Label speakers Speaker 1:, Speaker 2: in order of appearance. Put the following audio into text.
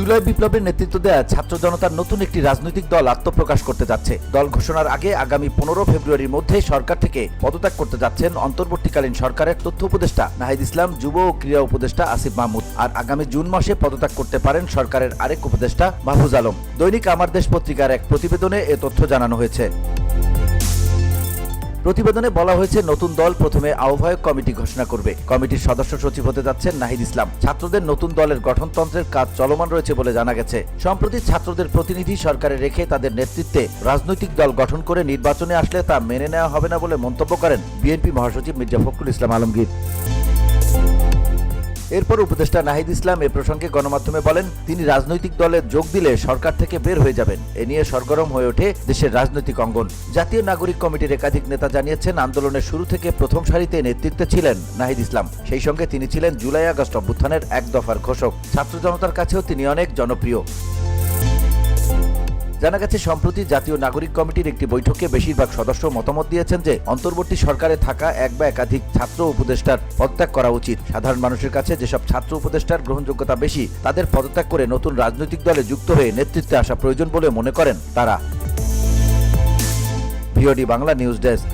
Speaker 1: জুলাই বিপ্লবের নেতৃত্ব দেয়া ছাত্র জনতার নতুন একটি রাজনৈতিক দল আত্মপ্রকাশ করতে যাচ্ছে। দল ঘোষণার আগে আগামী 15 ফেব্রুয়ারির মধ্যে সরকার থেকে পদত্যাগ করতে যাচ্ছেন অন্তর্বর্তীকালীন সরকারের তথ্য উপদেষ্টা নাহিদ ইসলাম, যুব ও ক্রীড়া উপদেষ্টা আসিফ মাহমুদ। আর আগামী জুন মাসে পদত্যাগ করতে পারেন সরকারের আরেক উপদেষ্টা মাহফুজ আলম। দৈনিক আমার দেশ পত্রিকার এক প্রতিবেদনে এ তথ্য জানানো হয়েছে। প্রতিবেদনে বলা হয়েছে, নতুন দল প্রথমে আহ্বায়ক কমিটি ঘোষণা করবে। কমিটির সদস্য সচিব হতে যাচ্ছেন নাহিদ ইসলাম। ছাত্রদের নতুন দলের গঠনতন্ত্রের কাজ চলমান রয়েছে বলে জানা গেছে। সম্প্রতি ছাত্রদের প্রতিনিধি সরকারে রেখে তাদের নেতৃত্বে রাজনৈতিক দল গঠন করে নির্বাচনে আসলে তা মেনে নেওয়া হবে না বলে মন্তব্য করেন বিএনপি মহাসচিব মির্জা ফখরুল ইসলাম আলমগীর। এরপর উপদেষ্টা নাহিদ ইসলাম এ প্রসঙ্গে গণমাধ্যমে বলেন, তিনি রাজনৈতিক দলে যোগ দিলে সরকার থেকে বের হয়ে যাবেন। এ নিয়ে সরগরম হয়ে ওঠে দেশের রাজনৈতিক অঙ্গন। জাতীয় নাগরিক কমিটির একাধিক নেতা জানিয়েছেন, আন্দোলনের শুরু থেকে প্রথম সারিতে নেতৃত্বে ছিলেন নাহিদ ইসলাম। সেই সঙ্গে তিনি ছিলেন জুলাই আগস্ট অভ্যুত্থানের এক দফার ঘোষক। ছাত্র জনতার কাছেও তিনি অনেক জনপ্রিয়। জানা গেছে, সম্প্রতি জাতীয় নাগরিক কমিটির একটি বৈঠকে বেশিরভাগ সদস্য মতামত দিয়েছেন যে অন্তর্বর্তী সরকারে থাকা এক বা একাধিক ছাত্র উপদেষ্টার পদত্যাগ করা উচিত। সাধারণ মানুষের কাছে যেসব ছাত্র উপদেষ্টার গ্রহণযোগ্যতা বেশি, তাদের পদত্যাগ করে নতুন রাজনৈতিক দলে যুক্ত হয়ে নেতৃত্বে আসা প্রয়োজন বলে মনে করেন তারা। VOD Bangla news desk.